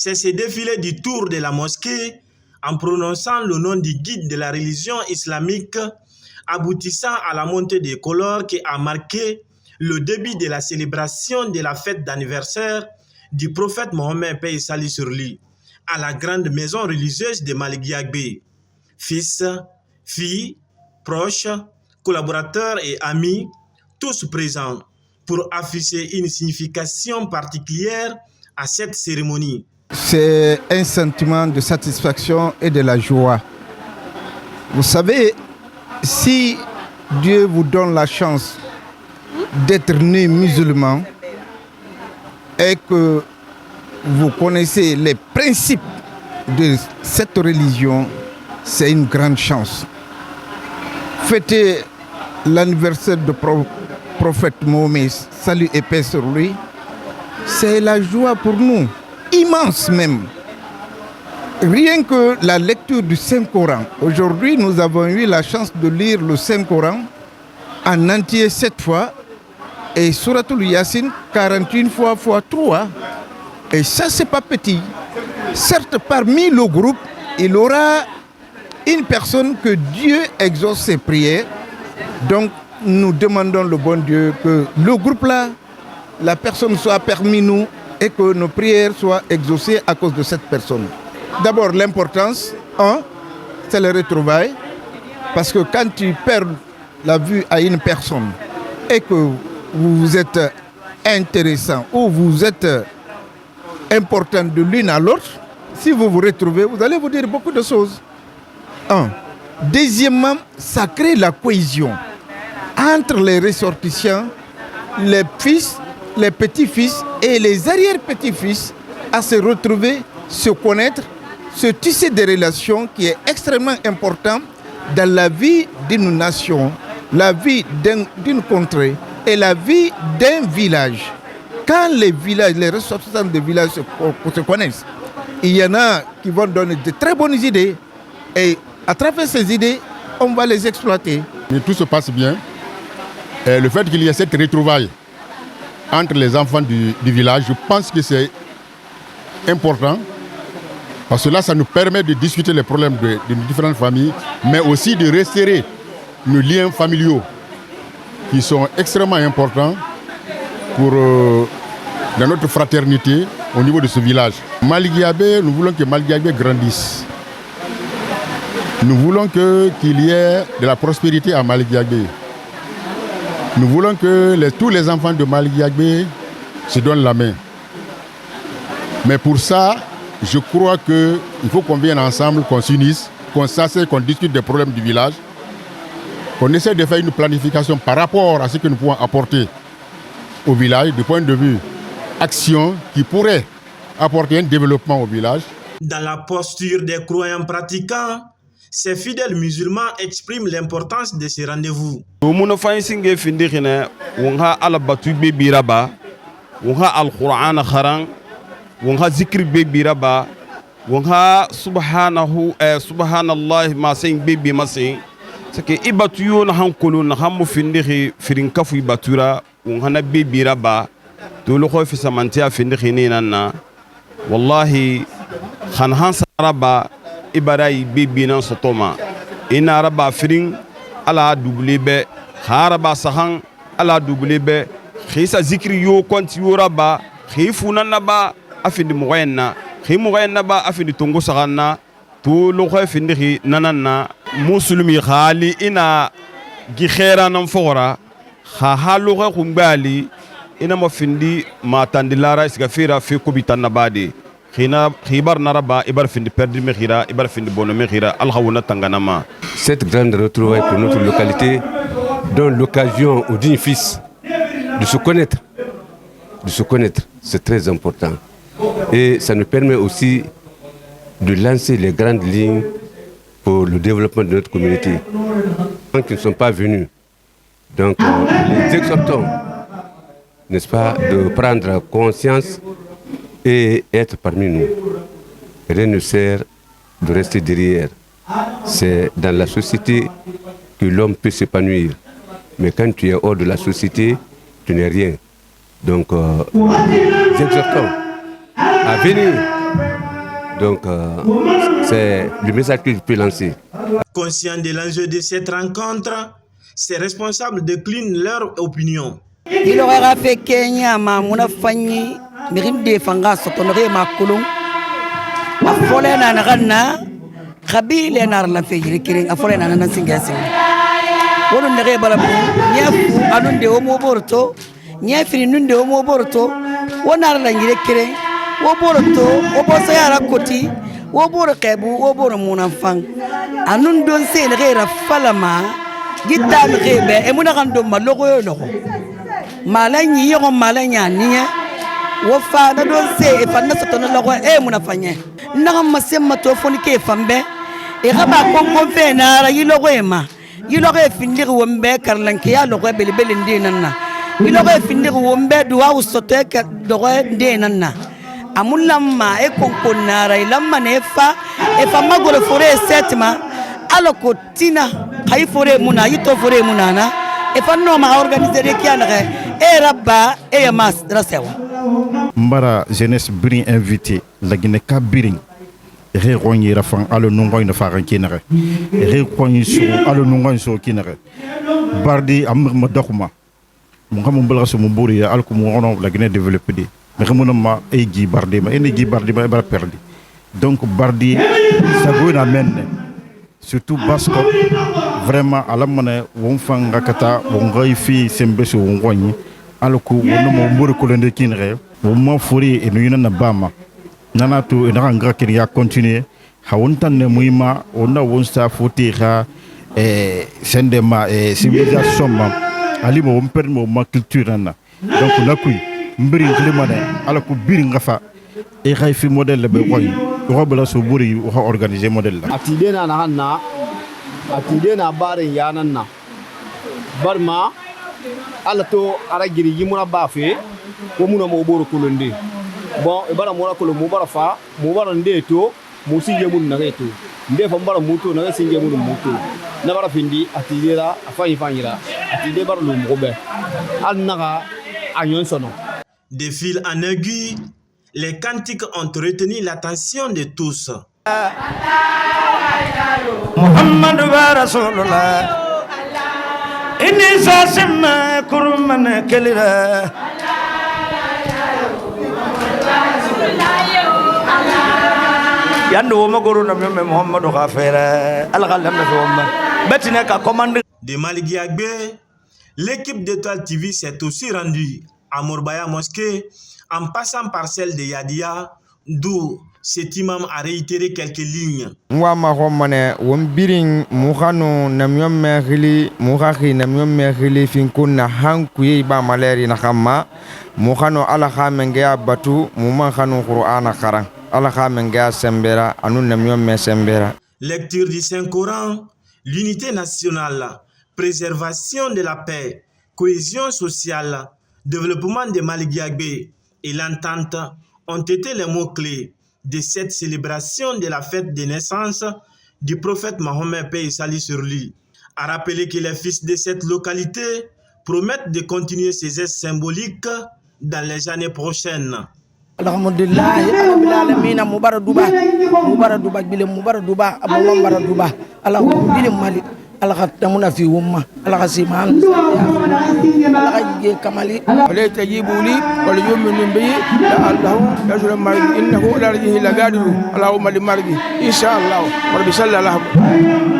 c'est ce défilé du tour de la mosquée en prononçant le nom du guide de la religion islamique, aboutissant à la montée des couleurs qui a marqué le début de la célébration de la fête d'anniversaire du prophète Mohammed, paix et salut sur lui, à la grande maison religieuse de Malick Yagbe. Fils, filles, proches, collaborateurs et amis, tous présents pour afficher une signification particulière à cette cérémonie. C'est un sentiment de satisfaction et de la joie. Vous savez, si Dieu vous donne la chance d'être né musulman et que vous connaissez les principes de cette religion, c'est une grande chance. Fêter l'anniversaire du prophète Mohammed, salut et paix sur lui, c'est la joie pour nous, immense même. Rien que la lecture du Saint-Coran. Aujourd'hui, nous avons eu la chance de lire le Saint-Coran en entier 7 fois et Souratul Yassine 41 fois x 3. Et ça, c'est pas petit. Certes, parmi le groupe, il y aura une personne que Dieu exauce ses prières. Donc, nous demandons le bon Dieu que le groupe-là, la personne soit parmi nous et que nos prières soient exaucées à cause de cette personne. D'abord, l'importance, c'est le retrouvailles. Parce que quand tu perds la vue à une personne et que vous êtes intéressant ou vous êtes important de l'une à l'autre, si vous vous retrouvez, vous allez vous dire beaucoup de choses. Deuxièmement, ça crée la cohésion entre les ressortissants, les fils, les petits-fils et les arrière-petits-fils à se retrouver, se connaître, se tisser des relations qui est extrêmement important dans la vie d'une nation, la vie d'une contrée et la vie d'un village. Quand les villages, les ressortissants des villages se connaissent, il y en a qui vont donner de très bonnes idées et à travers ces idées, on va les exploiter. Mais tout se passe bien. Et le fait qu'il y ait cette retrouvaille entre les enfants du village, je pense que c'est important. Parce que là, ça nous permet de discuter les problèmes de différentes familles, mais aussi de resserrer nos liens familiaux qui sont extrêmement importants pour, dans notre fraternité au niveau de ce village. Malick Yagbe, nous voulons que Malick Yagbe grandisse. Nous voulons qu'il y ait de la prospérité à Malick Yagbe. Nous voulons que tous les enfants de Malick Yagbe se donnent la main. Mais pour ça, je crois qu'il faut qu'on vienne ensemble, qu'on s'unisse, qu'on s'assied, qu'on discute des problèmes du village, qu'on essaie de faire une planification par rapport à ce que nous pouvons apporter au village, du point de vue action qui pourrait apporter un développement au village. Dans la posture des croyants pratiquants, ces fidèles musulmans expriment l'importance de ces rendez-vous. Wonha zikri bebi raba wonha subhanallah ma sayin bebi masin sake ibatu yo na hankolo na hamu findiri firin kafu ibatura wonha na bebi raba to lo ko fi samantia findiri ni nanna wallahi khan hansa raba ibarai bebi nan sotoma ina raba firin ala doublebe haraba sahan ala doublebe khisa zikri yo konti yo raba khifuna naba afindi moyenna khimoyenna ba afindi tongo saganna to lo khoy findi nananna muslimi khali ina gi khera nan fora kha halu kho kumbali ina mo findi ma tandilara isga fira fi ko bitanna badi khina khibar naraba ibar findi perdi me khira ibar findi bono me khira al khawna tanganama. Cette grande retrouvaille pour notre localité donne l'occasion aux dignes fils de se connaître, c'est très important. Et ça nous permet aussi de lancer les grandes lignes pour le développement de notre communauté. Les gens qui ne sont pas venus, donc les exhortons, n'est-ce pas, de prendre conscience et être parmi nous. Rien ne sert de rester derrière. C'est dans la société que l'homme peut s'épanouir. Mais quand tu es hors de la société, tu n'es rien. Donc, nous exhortons à venir Donc, c'est le message que je peux lancer. Conscient de l'enjeu de cette rencontre, ces responsables déclinent leur opinion. Il aurait fait Kenya, ma mon affaire, mirim de fanga sotonore ma kulung. A folle na naganna, kabile na la fejiri kiring a folle na nansingasing. Wonu nere balabu, nyafu anunde omo borto, nyafini nunde omo borto, wona la ngire kiring, wo borto, wo bosa yara koti, wo bor kebu, wo bor mon enfant. Anun don se nere ra falama, gita mrebe e muna kando maloko yo no. Malanyi yo malanya niya. Wofa na don se e fanna sotono lago e munafanye na masema to foni ke fambe e gaba kongo fe na ra yilogo ema yilogo e findiri wombe karlanke ya logo belebele ndinanna yilogo e findiri wombe duwa usote ka dogo ndinanna amulamma e konko na ra ilamma ne fa e fa magolo fore setma aloko tina hay fore muna yito fore munana e fa no ma organiser kiana e rabba e mas rasewa Mbara jeunesse brin invité la Guinée ka birin re ronyi rafan alo nungoy na faran kinare re konyi so alo nungoy so kinare bardi am ma doxuma mo xam mbala so mo buri al ko mo wono la Guinée développer di mais xamuna ma ay gi bardi ma ene gi bardi ma bara perdi donc bardi ça goina men surtout basko vraiment ala mane won fanga kata won goy fi sembe so ngoni aloko wono mo mburu ko lende kinre wo mo fori e no yina bama nana to e na nga kin ya continuer ha wontan ne muima wonna won sta foti ha sende ma civilisation ma ali mo per mo ma culture na donc nakuy mbiri limane alako biri nga fa e xay fi modèle be koy robla so buri wo organiser modèle la atide na hanna atide na bare yananna barma ala to ara giri yimuna bafe ko muna mo boro kolonde bon e bara mona kolo mo bara fa mo bara nde to mo singe mun na reto nde fa bara muto na singe mun muto na bara findi atidera afanyi fanyira atide bara lo mo be al naga anyon sono. De fil en aiguille, les cantiques ont retenu l'attention de tous. Muhammadu Rasulullah Inni sasima kurumana kelira Yandu woma guru na meme Muhammadu khafera alghalam na woma betina ka commande de Mali Agbe, l'équipe d'Étoile TV s'est aussi rendue à Morbaya Mosquée en passant par celle de Yadia, d'où cet imam a réitéré quelques lignes. Moi, ma romane, wambiring, mouhano, namiom merili, mourahi, namiom merili, finkuna, hankuye, ba maleri nakama, mouhano, alaha mengea batu, moumahano, Qur'ana karan, alaha mengea sembera, anu namiom me sembera. Lecture du Saint-Coran, l'unité nationale, préservation de la paix, cohésion sociale, développement de Mali Agbe et l'entente ont été les mots-clés de cette célébration de la fête de naissance du prophète Mahomet, paix et salut sur lui. A rappeler que les fils de cette localité promettent de continuer ces gestes symboliques dans les années prochaines. Alhamdulillah, alamin mubarak duba bile mubarak duba abu mubarak duba ala bile mali ala khatamuna fi umma ala khasiman ala khajje kamali wala tajibuli wala yu'minu bi Allah yajru ma innahu la rajhi la gadiru Allahumma limarji inshallah rabbi sallallahu